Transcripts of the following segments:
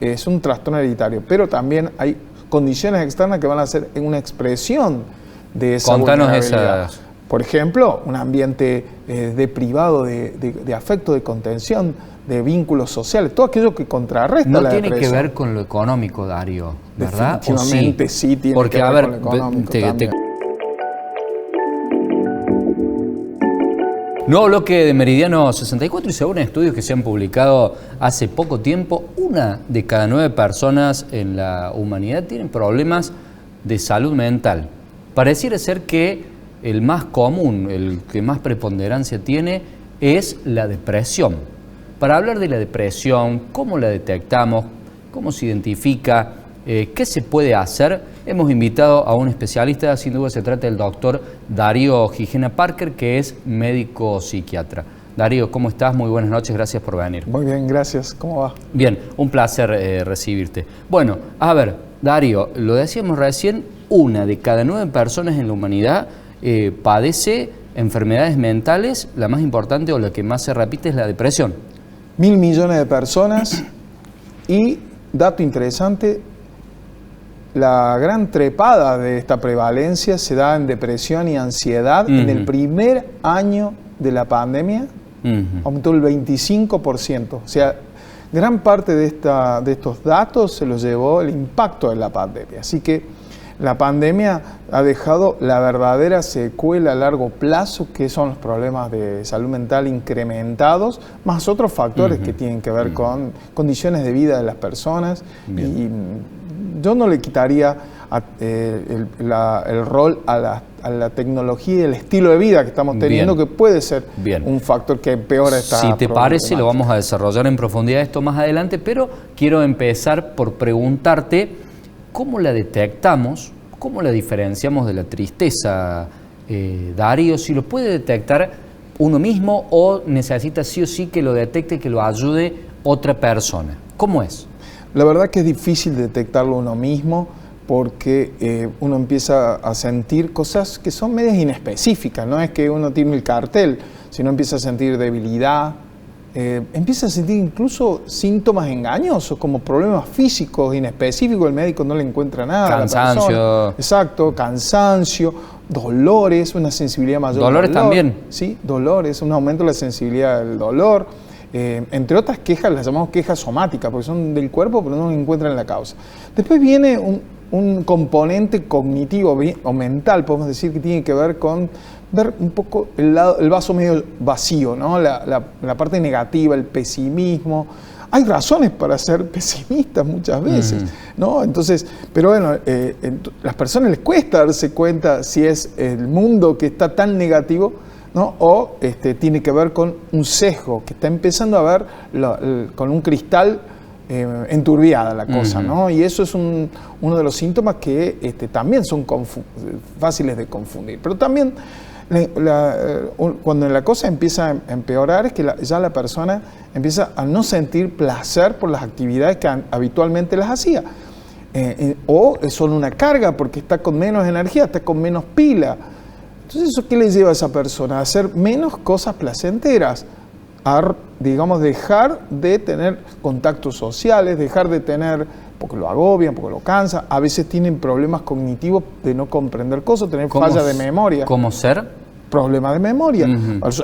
es un trastorno hereditario, pero también hay condiciones externas que van a ser una expresión de esa vulnerabilidad. Esas. Por ejemplo, un ambiente deprivado de afecto, de contención, de vínculos sociales, todo aquello que contrarresta la depresión. No tiene que ver con lo económico, Darío, ¿verdad? Definitivamente sí tiene porque, que ver a ver, con lo económico también. Nuevo bloque de Meridiano 64 y según estudios que se han publicado hace poco tiempo, 1 de cada 9 personas en la humanidad tienen problemas de salud mental. Pareciera ser que el más común, el que más preponderancia tiene, es la depresión. Para hablar de la depresión, cómo la detectamos, cómo se identifica, qué se puede hacer, hemos invitado a un especialista, sin duda se trata del doctor Darío Gijena Parker, que es médico psiquiatra. Darío, ¿cómo estás? Muy buenas noches, gracias por venir. Muy bien, gracias. ¿Cómo va? Bien, un placer recibirte. Bueno, a ver, Darío, lo decíamos recién, 1 de cada 9 personas en la humanidad padece enfermedades mentales, la más importante o la que más se repite es la depresión. 1.000 millones de personas y, dato interesante, la gran trepada de esta prevalencia se da en depresión y ansiedad. En el primer año de la pandemia aumentó el 25%. O sea, gran parte de estos datos se los llevó el impacto de la pandemia. Así que la pandemia ha dejado la verdadera secuela a largo plazo, que son los problemas de salud mental incrementados, más otros factores que tienen que ver con condiciones de vida de las personas. Y yo no le quitaría el rol a la tecnología y el estilo de vida que estamos teniendo, que puede ser un factor que empeora esta Si te parece, lo vamos a desarrollar en profundidad esto más adelante, pero quiero empezar por preguntarte cómo la detectamos, cómo la diferenciamos de la tristeza, Darío, si lo puede detectar uno mismo o necesita sí o sí que lo detecte, que lo ayude otra persona. ¿Cómo es? La verdad que es difícil detectarlo uno mismo porque uno empieza a sentir cosas que son medias inespecíficas. No es que uno tiene el cartel, sino empieza a sentir debilidad, empieza a sentir incluso síntomas engañosos como problemas físicos inespecíficos. El médico no le encuentra nada. Cansancio. Exacto, cansancio, dolores, una sensibilidad mayor. ¿Dolores también? Sí, dolores, un aumento de la sensibilidad del dolor. Entre otras quejas, las llamamos quejas somáticas, porque son del cuerpo, pero no encuentran la causa. Después viene un componente cognitivo o mental, podemos decir, que tiene que ver con ver un poco el vaso medio vacío, ¿no? La parte negativa, el pesimismo. Hay razones para ser pesimistas muchas veces, ¿no? Entonces, pero bueno, las personas les cuesta darse cuenta si es el mundo que está tan negativo, ¿no? O tiene que ver con un sesgo, que está empezando a ver con un cristal enturbiada la cosa, ¿no? Y eso es uno de los síntomas que también son fáciles de confundir. Pero también cuando la cosa empieza a empeorar es que ya la persona empieza a no sentir placer por las actividades que habitualmente las hacía. O es solo una carga porque está con menos energía, está con menos pila. Entonces, ¿eso qué le lleva a esa persona? A hacer menos cosas placenteras, a, digamos, dejar de tener contactos sociales, dejar de tener, porque lo agobian, porque lo cansa. A veces tienen problemas cognitivos de no comprender cosas, tener falla de memoria. ¿Cómo ser? Problemas de memoria.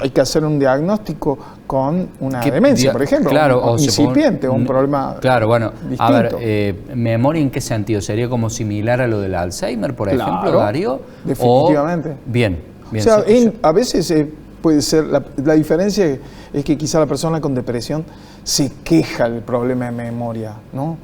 Hay que hacer un diagnóstico con una demencia, por ejemplo, claro, incipiente, un problema. Claro, bueno, distinto. A ver, ¿memoria en qué sentido? ¿Sería como similar a lo del Alzheimer, por ejemplo, Darío? Definitivamente. Bien. O sea, a veces puede ser, la diferencia es que quizá la persona con depresión se queja del problema de memoria, ¿no?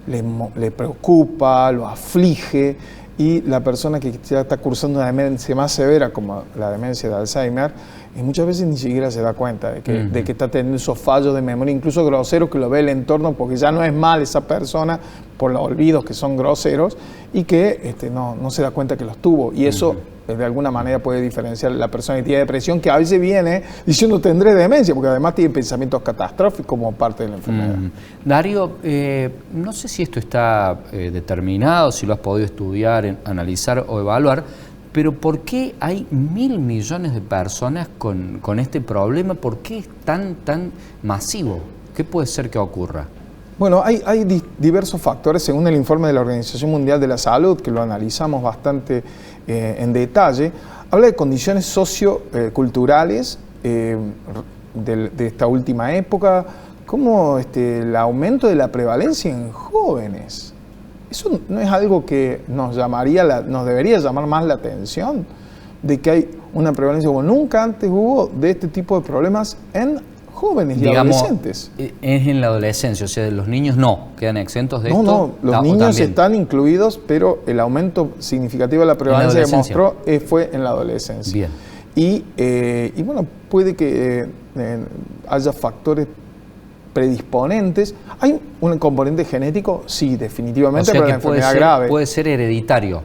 Le preocupa, lo aflige. Y la persona que ya está cursando una demencia más severa, como la demencia de Alzheimer, muchas veces ni siquiera se da cuenta de que está teniendo esos fallos de memoria, incluso groseros, que lo ve el entorno, porque ya no es mal esa persona por los olvidos que son groseros, y que no se da cuenta que los tuvo. Y eso de alguna manera puede diferenciar la persona que tiene depresión, que a veces viene diciendo tendré demencia, porque además tiene pensamientos catastróficos como parte de la enfermedad. Darío, no sé si esto está determinado, si lo has podido estudiar, analizar o evaluar, pero ¿por qué hay 1.000 millones de personas con este problema? ¿Por qué es tan masivo? ¿Qué puede ser que ocurra? Bueno, hay diversos factores, según el informe de la Organización Mundial de la Salud, que lo analizamos bastante en detalle, habla de condiciones socioculturales de esta última época, como el aumento de la prevalencia en jóvenes. Eso no es algo que nos debería llamar más la atención, de que hay una prevalencia como nunca antes hubo de este tipo de problemas en jóvenes y adolescentes. Es en la adolescencia, o sea, los niños no quedan exentos de esto. No, los niños están incluidos, pero el aumento significativo de la prevalencia que mostró fue en la adolescencia. Bien. Y bueno, puede que haya factores predisponentes. ¿Hay un componente genético? Sí, definitivamente, pero la enfermedad grave. Puede ser hereditario.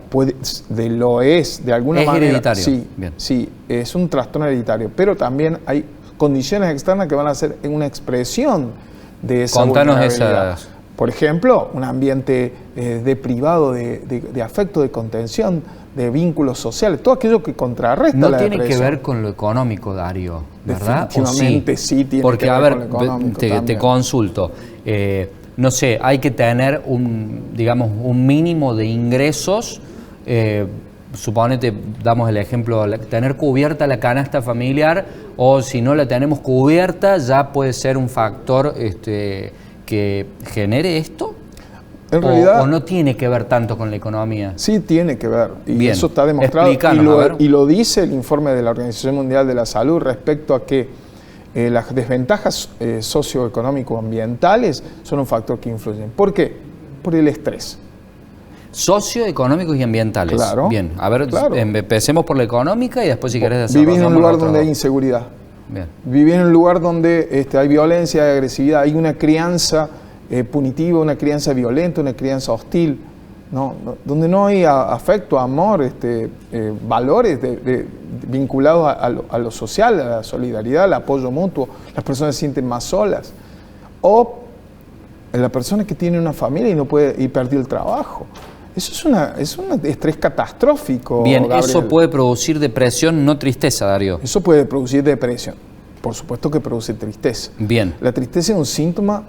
Lo es, de alguna manera. ¿Es hereditario? Sí, bien. Sí, es un trastorno hereditario, pero también hay condiciones externas que van a ser una expresión de esa vulnerabilidad. Esas. Por ejemplo, un ambiente deprivado de afecto, de contención, de vínculos sociales, todo aquello que contrarresta la depresión. No tiene que ver con lo económico, Darío, ¿verdad? Definitivamente sí tiene porque, que ver con lo económico. económico. Te consulto. No sé, hay que tener un mínimo de ingresos. Suponete, damos el ejemplo, tener cubierta la canasta familiar, o si no la tenemos cubierta, ya puede ser un factor que genere esto. En realidad, ¿O no tiene que ver tanto con la economía? Sí tiene que ver, y bien, eso está demostrado, y lo dice el informe de la Organización Mundial de la Salud respecto a que las desventajas socioeconómico-ambientales son un factor que influyen. ¿Por qué? Por el estrés. Socioeconómicos y ambientales. Claro. Bien, a ver, claro. Empecemos por la económica y después, si querés, desarrollamos. Vivís en un lugar donde hay inseguridad. Bien. Vivís en un lugar donde hay violencia, hay agresividad, hay una crianza punitiva, una crianza violenta, una crianza hostil, ¿no? Donde no hay afecto, amor, valores vinculados a lo social, a la solidaridad, al apoyo mutuo. Las personas se sienten más solas. O la persona que tiene una familia y perdió el trabajo. Eso es un estrés catastrófico. Bien, Gabriel. eso puede producir depresión, no tristeza, Darío. Eso puede producir depresión. Por supuesto que produce tristeza. Bien. La tristeza es un síntoma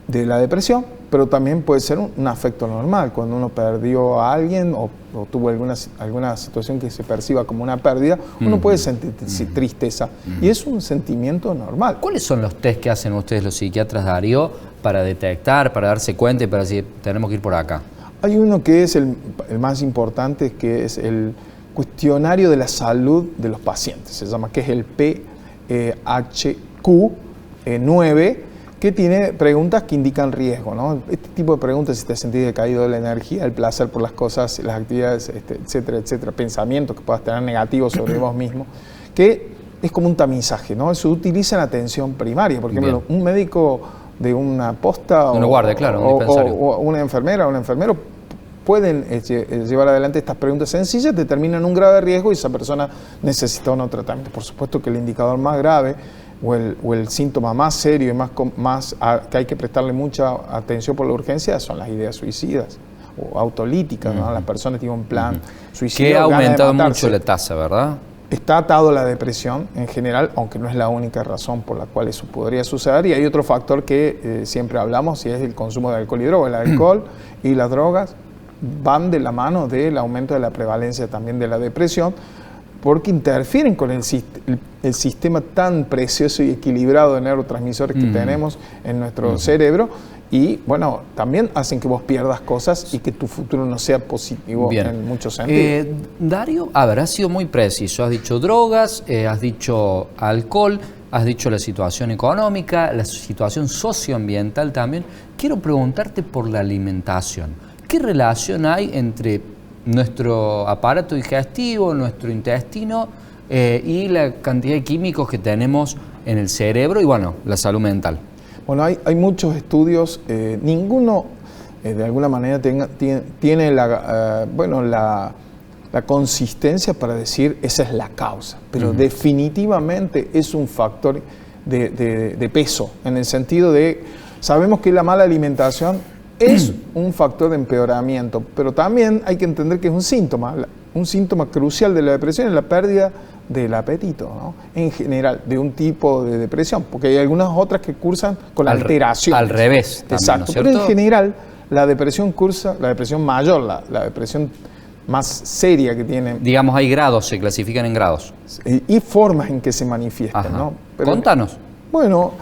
de la depresión, pero también puede ser un afecto normal. Cuando uno perdió a alguien o tuvo alguna situación que se perciba como una pérdida, uno puede sentir tristeza. Y es un sentimiento normal. ¿Cuáles son los test que hacen ustedes los psiquiatras, Darío, para detectar, para darse cuenta y para decir, tenemos que ir por acá? Hay uno que es el más importante, que es el cuestionario de la salud de los pacientes. Se llama, que es el PHQ-9, que tiene preguntas que indican riesgo, ¿no? Este tipo de preguntas, si te sentís decaído de la energía, el placer por las cosas, las actividades, etcétera, etcétera, pensamientos que puedas tener negativos sobre vos mismo, que es como un tamizaje, ¿no? Se utiliza en atención primaria. Por ejemplo, un médico de una posta una guardia, claro, o una enfermera o un enfermero pueden llevar adelante estas preguntas sencillas, determinan un grave riesgo y esa persona necesita un tratamiento. Por supuesto que el indicador más grave o el síntoma más serio y que hay que prestarle mucha atención por la urgencia son las ideas suicidas o autolíticas, ¿no? Las personas tienen un plan suicida. Que ha aumentado mucho la tasa, ¿verdad? Está atado a la depresión en general, aunque no es la única razón por la cual eso podría suceder. Y hay otro factor que siempre hablamos, y es el consumo de alcohol y drogas. El alcohol y las drogas van de la mano del aumento de la prevalencia también de la depresión, porque interfieren con el sistema tan precioso y equilibrado de neurotransmisores que tenemos en nuestro cerebro, y bueno, también hacen que vos pierdas cosas y que tu futuro no sea positivo. Bien. En muchos sentidos. Darío, a ver, has sido muy preciso, has dicho drogas, has dicho alcohol, has dicho la situación económica, la situación socioambiental también. Quiero preguntarte por la alimentación. ¿Qué relación hay entre nuestro aparato digestivo, nuestro intestino y la cantidad de químicos que tenemos en el cerebro y, bueno, la salud mental? Bueno, hay muchos estudios, ninguno de alguna manera tiene la consistencia para decir esa es la causa, pero definitivamente es un factor de peso, en el sentido de, sabemos que la mala alimentación es un factor de empeoramiento, pero también hay que entender que es un síntoma crucial de la depresión, es la pérdida del apetito, ¿no? En general, de un tipo de depresión, porque hay algunas otras que cursan con alteraciones. Al revés. También, exacto, ¿no es pero en cierto? general la depresión cursa, la depresión mayor, la depresión más seria que tiene. Digamos, hay grados, se clasifican en grados. Y formas en que se manifiestan, Ajá. ¿no? Pero, Contanos. bueno,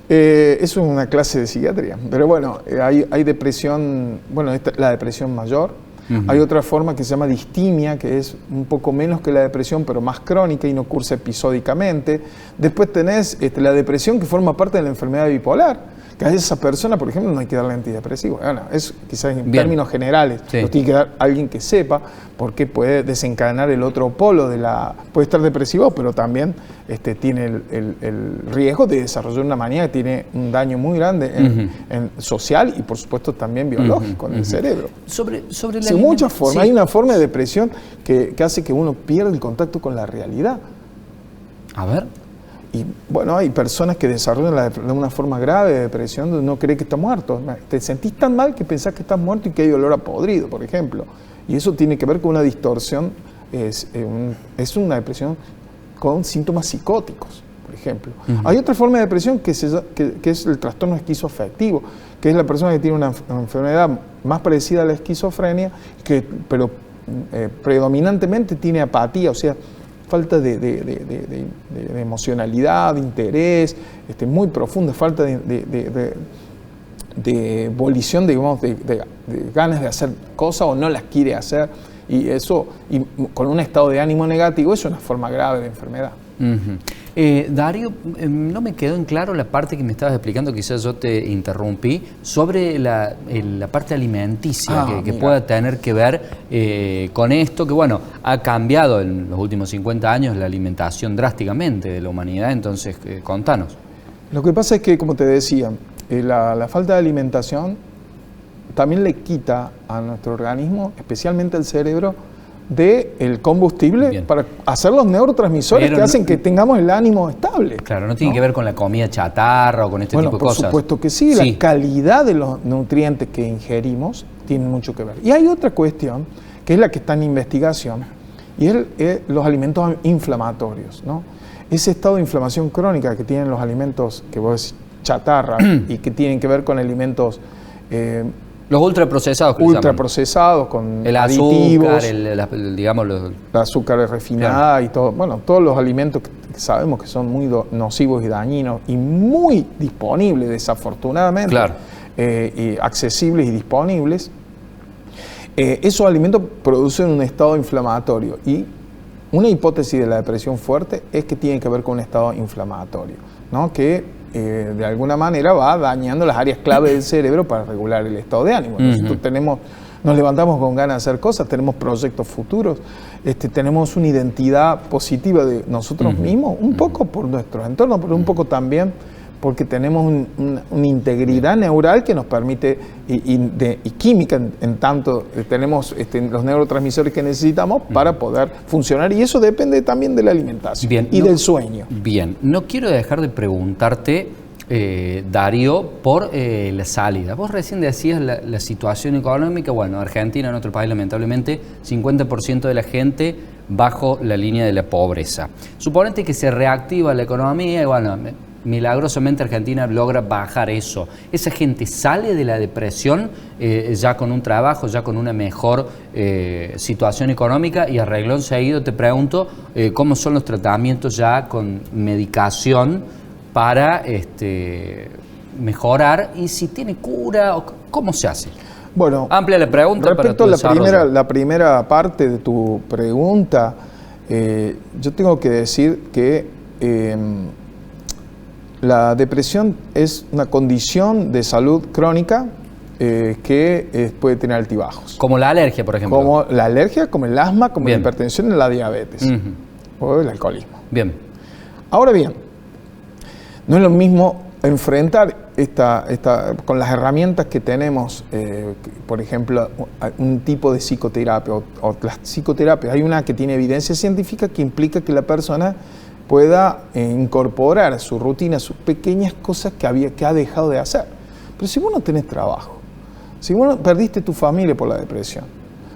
eso es una clase de psiquiatría, pero bueno, hay depresión, bueno, la depresión mayor. Hay otra forma que se llama distimia, que es un poco menos que la depresión, pero más crónica y no cursa episódicamente. Después tenés la depresión que forma parte de la enfermedad bipolar, que a esa persona, por ejemplo, no hay que darle antidepresivo. Bueno, es quizás en términos generales, Sí. lo tiene que dar alguien que sepa, porque puede desencadenar el otro polo de la... Puede estar depresivo, pero también tiene el riesgo de desarrollar una manía que tiene un daño muy grande en social y, por supuesto, también biológico en el cerebro. Sobre la Sí, muchas formas. Sí. Hay una forma de depresión que hace que uno pierda el contacto con la realidad. A ver. Y bueno, hay personas que desarrollan una forma grave de depresión donde no cree que está muerto. Te sentís tan mal que pensás que estás muerto y que hay olor a podrido, por ejemplo. Y eso tiene que ver con una distorsión, es una depresión con síntomas psicóticos, por ejemplo. Hay otra forma de depresión que es el trastorno esquizoafectivo, que es la persona que tiene una enfermedad más parecida a la esquizofrenia, pero predominantemente tiene apatía, o sea, falta de emocionalidad, de interés, muy profunda, falta de volición, digamos, de ganas de hacer cosas o no las quiere hacer, y eso, y con un estado de ánimo negativo, es una forma grave de enfermedad. Dario, no me quedó en claro la parte que me estabas explicando, quizás yo te interrumpí, sobre la parte alimenticia que pueda tener que ver con esto, que bueno, ha cambiado en los últimos 50 años la alimentación drásticamente de la humanidad, entonces contanos. Lo que pasa es que, como te decía, la falta de alimentación también le quita a nuestro organismo, especialmente al cerebro, del combustible Bien. para hacer los neurotransmisores Pero que hacen que tengamos el ánimo estable. Claro, no tiene que ver con la comida chatarra o con este tipo de cosas. Por supuesto que sí, la calidad de los nutrientes que ingerimos tiene mucho que ver. Y hay otra cuestión, que es la que está en investigación, y es los alimentos inflamatorios, ¿no? Ese estado de inflamación crónica que tienen los alimentos que vos decís chatarra y que tienen que ver con alimentos los ultraprocesados. Ultraprocesados, con el aditivos, azúcar, digamos, el azúcar refinada y todo. Bueno, todos los alimentos que sabemos que son muy nocivos y dañinos y muy disponibles, desafortunadamente, y accesibles y disponibles. Esos alimentos producen un estado inflamatorio y una hipótesis de la depresión fuerte es que tiene que ver con un estado inflamatorio, ¿no? Que de alguna manera va dañando las áreas clave del cerebro para regular el estado de ánimo. Nosotros nos levantamos con ganas de hacer cosas, tenemos proyectos futuros, tenemos una identidad positiva de nosotros mismos, un poco por nuestros entornos, pero un poco también porque tenemos una integridad neural que nos permite, y química en tanto tenemos los neurotransmisores que necesitamos para poder funcionar, y eso depende también de la alimentación del sueño. Bien, no quiero dejar de preguntarte, Dario, por la salida. Vos recién decías la situación económica, bueno, Argentina, en otro país, lamentablemente, 50% de la gente bajo la línea de la pobreza. Suponete que se reactiva la economía y bueno, milagrosamente Argentina logra bajar eso. ¿Esa gente sale de la depresión ya con un trabajo, ya con una mejor situación económica? Y a renglón seguido te pregunto, ¿cómo son los tratamientos ya con medicación para mejorar? Y si tiene cura, ¿cómo se hace? Bueno, amplia la pregunta. Respecto a la primera parte de tu pregunta, yo tengo que decir que la depresión es una condición de salud crónica que puede tener altibajos. Como la alergia, por ejemplo. Como la alergia, como el asma, como la hipertensión y la diabetes. O el alcoholismo. Bien. Ahora bien, no es lo mismo enfrentar con las herramientas que tenemos, por ejemplo, un tipo de psicoterapia o las psicoterapias. Hay una que tiene evidencia científica que implica que la persona pueda incorporar a su rutina sus pequeñas cosas que ha dejado de hacer. Pero si vos no tenés trabajo, si vos perdiste tu familia por la depresión,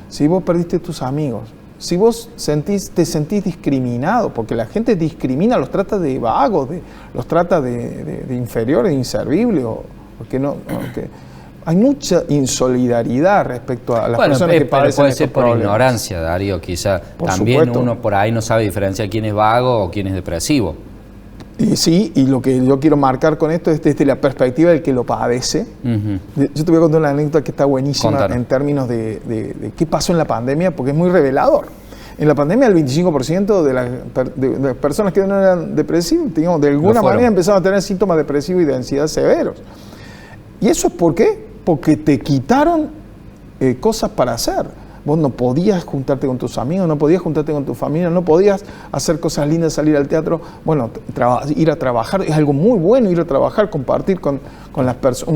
si vos perdiste tus amigos, si vos te sentís discriminado, porque la gente discrimina, los trata de vagos, los trata de inferiores, de inservibles, porque hay mucha insolidaridad respecto a las personas que padecen puede estos ser por problemas. ignorancia, Darío, quizá. Por También supuesto. uno por ahí no sabe diferenciar quién es vago o quién es depresivo. Y sí, y lo que yo quiero marcar con esto es desde la perspectiva del que lo padece. Yo te voy a contar una anécdota que está buenísima. Contanos. En términos de qué pasó en la pandemia, porque es muy revelador. En la pandemia el 25% de las personas que no eran depresivas, digamos, de alguna manera empezaron a tener síntomas depresivos y de ansiedad severos. ¿Y eso es por qué? Porque te quitaron cosas para hacer. Vos no podías juntarte con tus amigos, no podías juntarte con tu familia, no podías hacer cosas lindas, salir al teatro. Bueno, ir a trabajar es algo muy bueno, ir a trabajar, compartir con las personas,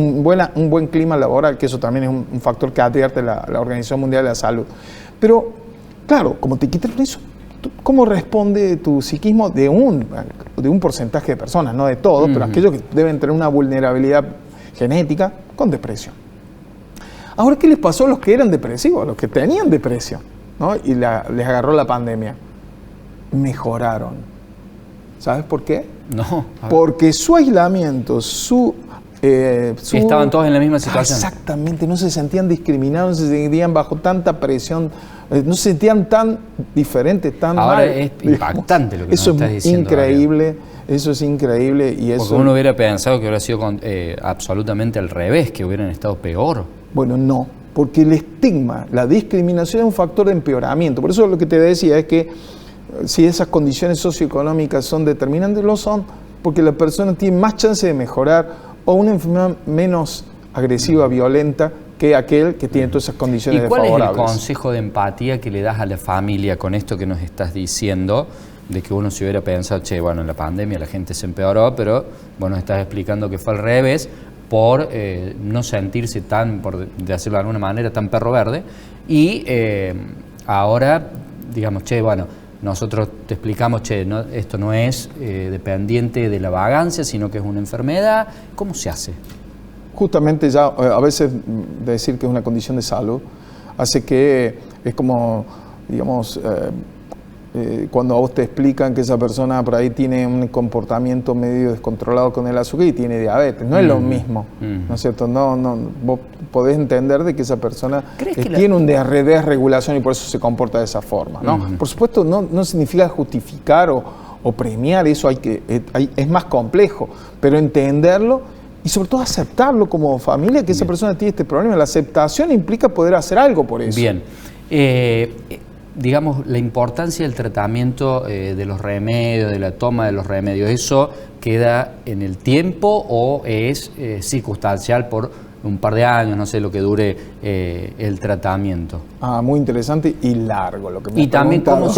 un buen clima laboral, que eso también es un factor que advierte la Organización Mundial de la Salud. Pero, claro, como te quitaron eso, ¿cómo responde tu psiquismo de un porcentaje de personas, no de todos, pero aquellos que deben tener una vulnerabilidad genética con depresión? Ahora, ¿qué les pasó a los que eran depresivos, a los que tenían depresión, ¿no? Y les agarró la pandemia? Mejoraron. ¿Sabes por qué? No. Porque su aislamiento, estaban todos en la misma situación. Exactamente, no se sentían discriminados, no se sentían bajo tanta presión, no se sentían tan diferentes, tan Ahora mal. es impactante lo que nos estás diciendo. Eso es increíble. Y eso, porque uno hubiera pensado que hubiera sido absolutamente al revés, que hubieran estado peor. Bueno, no, porque el estigma, la discriminación es un factor de empeoramiento. Por eso lo que te decía es que si esas condiciones socioeconómicas son determinantes, lo son, porque la persona tiene más chance de mejorar o una enfermedad menos agresiva, violenta, que aquel que tiene todas esas condiciones desfavorables. ¿Y cuál es el consejo de empatía que le das a la familia con esto que nos estás diciendo? De que uno se hubiera pensado, bueno, en la pandemia la gente se empeoró, pero bueno, estás explicando que fue al revés, por no sentirse tan, por de hacerlo de alguna manera, tan perro verde. Y ahora, digamos, bueno, nosotros te explicamos, esto no es dependiente de la vagancia, sino que es una enfermedad. ¿Cómo se hace? Justamente ya, a veces decir que es una condición de salud, hace que es como, digamos, cuando a vos te explican que esa persona por ahí tiene un comportamiento medio descontrolado con el azúcar y tiene diabetes. No es lo mismo, ¿no es cierto? No, vos podés entender de que esa persona tiene un desregulación y por eso se comporta de esa forma, ¿no? Por supuesto, no significa justificar o premiar, eso es más complejo, pero entenderlo y sobre todo aceptarlo como familia, que esa persona tiene este problema. La aceptación implica poder hacer algo por eso. Bien. Digamos, la importancia del tratamiento de los remedios, de la toma de los remedios, ¿eso queda en el tiempo o es circunstancial por un par de años, no sé lo que dure el tratamiento? Muy interesante y largo lo que me y también cómo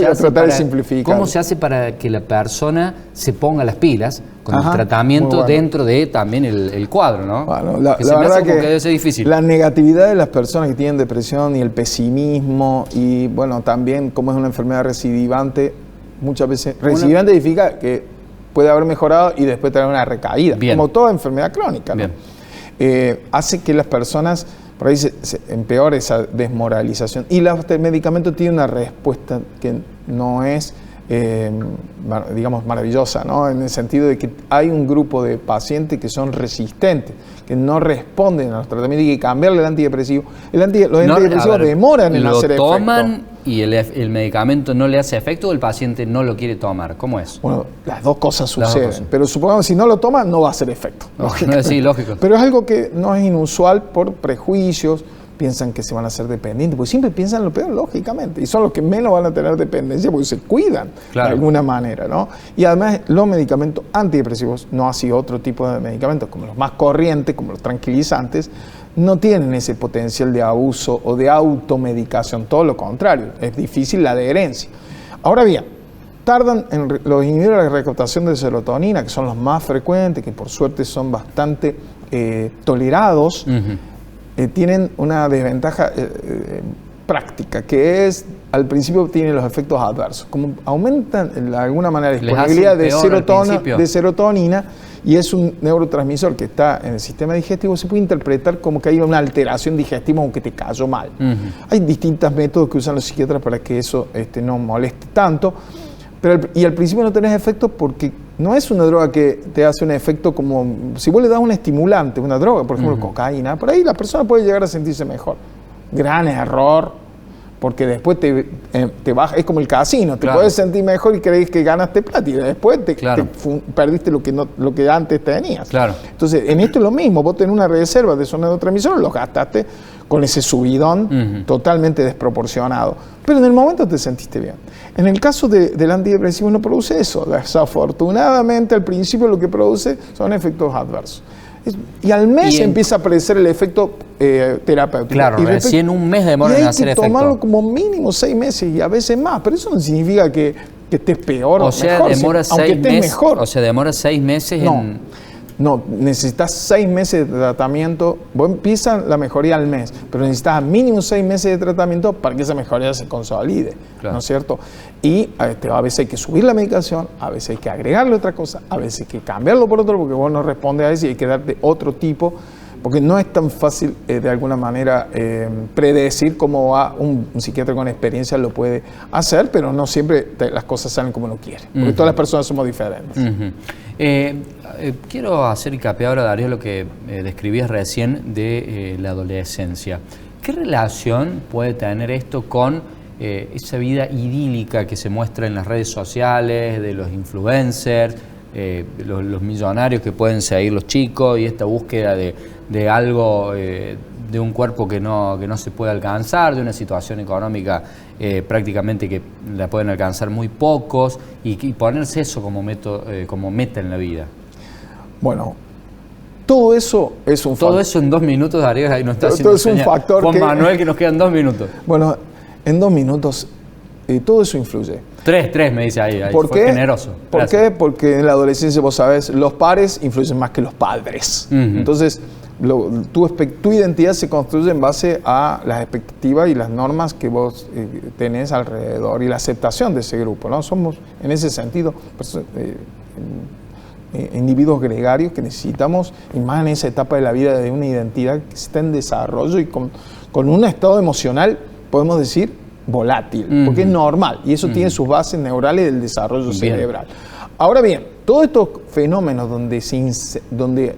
se hace para que la persona se ponga las pilas con el tratamiento dentro de también el cuadro, ¿no? Bueno, que se me hace como que debe ser difícil. La negatividad de las personas que tienen depresión y el pesimismo y bueno, también como es una enfermedad recidivante, muchas veces recidivante significa que puede haber mejorado y después tener una recaída, como toda enfermedad crónica, ¿no? Hace que las personas por ahí se empeore esa desmoralización y los medicamentos tienen una respuesta que no es digamos maravillosa, ¿no? En el sentido de que hay un grupo de pacientes que son resistentes, que no responden a los tratamientos y hay que cambiarle el antidepresivo. Los antidepresivos demoran en hacer efecto. ¿Lo toman y el medicamento no le hace efecto o el paciente no lo quiere tomar? ¿Cómo es? Bueno, las dos cosas suceden, pero supongamos si no lo toma no va a hacer efecto. Sí, lógico. Pero es algo que no es inusual por prejuicios, piensan que se van a hacer dependientes, porque siempre piensan lo peor, lógicamente, y son los que menos van a tener dependencia porque se cuidan de alguna manera, ¿no? Y además los medicamentos antidepresivos, no así otro tipo de medicamentos, como los más corrientes, como los tranquilizantes, no tienen ese potencial de abuso o de automedicación, todo lo contrario, es difícil la adherencia. Ahora bien, tardan en los inhibidores de la recaptación de serotonina, que son los más frecuentes, que por suerte son bastante tolerados, tienen una desventaja práctica, que es, al principio tiene los efectos adversos, como aumentan de alguna manera la disponibilidad de serotonina, y es un neurotransmisor que está en el sistema digestivo, se puede interpretar como que hay una alteración digestiva o que te cayó mal. Hay distintos métodos que usan los psiquiatras para que eso no moleste tanto, y al principio no tenés efecto porque no es una droga que te hace un efecto como, si vos le das un estimulante, una droga, por ejemplo cocaína, por ahí la persona puede llegar a sentirse mejor. Gran error, porque después te baja, es como el casino, te puedes sentir mejor y crees que ganaste plata y después te perdiste lo que antes tenías. Entonces, en esto es lo mismo, vos tenés una reserva de esos neurotransmisores, los gastaste con ese subidón totalmente desproporcionado, pero en el momento te sentiste bien. En el caso del antidepresivo no produce eso, desafortunadamente al principio lo que produce son efectos adversos. Y al mes empieza a aparecer el efecto terapéutico. Claro, y recién un mes demora en hacer efecto. Hay que tomarlo como mínimo 6 meses y a veces más, pero eso no significa que estés peor o mejor. Demora aunque estés mejor. O sea, demora 6 meses No, necesitas 6 meses de tratamiento. Vos empiezas la mejoría al mes, pero necesitas mínimo 6 meses de tratamiento para que esa mejoría se consolide, ¿no es cierto? Y a veces hay que subir la medicación, a veces hay que agregarle otra cosa, a veces hay que cambiarlo por otro porque vos no respondes a eso y hay que darte otro tipo, porque no es tan fácil de alguna manera predecir cómo un psiquiatra con experiencia lo puede hacer, pero no siempre las cosas salen como uno quiere, porque todas las personas somos diferentes. Quiero hacer hincapié ahora, Darío, lo que describías recién de la adolescencia. ¿Qué relación puede tener esto con esa vida idílica que se muestra en las redes sociales, de los influencers, los millonarios que pueden seguir los chicos y esta búsqueda de algo, de un cuerpo que no se puede alcanzar, de una situación económica prácticamente que la pueden alcanzar muy pocos y ponerse eso como meta en la vida? Bueno, todo eso es un factor. Todo eso en 2 minutos, Darío, ahí nos está haciendo todo es un factor Juan Manuel, que nos quedan 2 minutos. Bueno, en 2 minutos todo eso influye. 3 me dice ahí ¿Por fue qué? Generoso. ¿Por qué? Porque en la adolescencia, vos sabés, los pares influyen más que los padres. Entonces, tu identidad se construye en base a las expectativas y las normas que vos tenés alrededor y la aceptación de ese grupo, ¿no? Somos, en ese sentido, individuos gregarios que necesitamos, y más en esa etapa de la vida, de una identidad que está en desarrollo y con un estado emocional, podemos decir, volátil, porque es normal, y eso tiene sus bases neurales del desarrollo cerebral. Ahora bien, todos estos fenómenos donde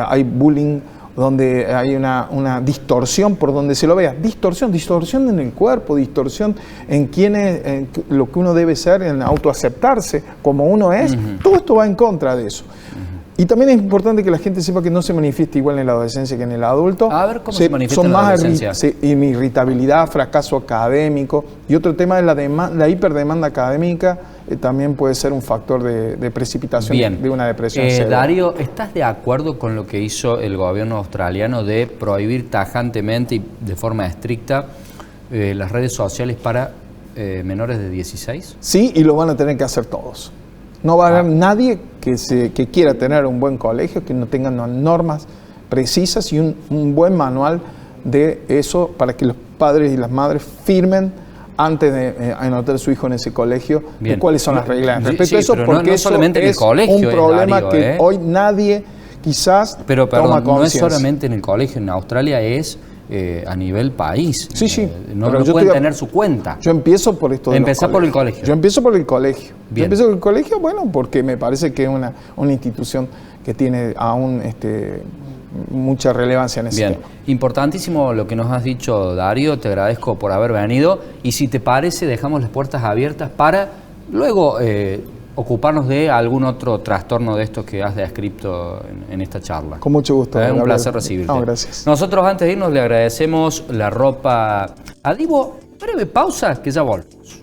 hay bullying, donde hay una distorsión por donde se lo vea, distorsión en el cuerpo, distorsión en lo que uno debe ser, en autoaceptarse como uno es, todo esto va en contra de eso. Y también es importante que la gente sepa que no se manifiesta igual en la adolescencia que en el adulto. A ver cómo se manifiesta en la adolescencia. Irritabilidad, fracaso académico, y otro tema es la hiperdemanda académica, también puede ser un factor de precipitación de una depresión severa. Darío, ¿estás de acuerdo con lo que hizo el gobierno australiano de prohibir tajantemente y de forma estricta las redes sociales para menores de 16? Sí, y lo van a tener que hacer todos. No va a haber nadie que quiera tener un buen colegio que no tenga normas precisas y un buen manual de eso para que los padres y las madres firmen antes de anotar a su hijo en ese colegio de cuáles son las reglas respecto a eso, porque eso es un problema que hoy nadie quizás toma conciencia. No es solamente en el colegio, en Australia es a nivel país. No pueden tener su cuenta. Yo empiezo por esto de Empezar por el colegio. Yo empiezo por el colegio. Yo empiezo por el colegio, bueno, porque me parece que es una institución que tiene aún mucha relevancia en ese tema. Importantísimo lo que nos has dicho, Darío, te agradezco por haber venido y si te parece dejamos las puertas abiertas para luego ocuparnos de algún otro trastorno de estos que has descrito en esta charla. Con mucho gusto. Un placer recibirte. No, gracias. Nosotros antes de irnos le agradecemos la ropa a Divo. Breve pausa que ya volvemos.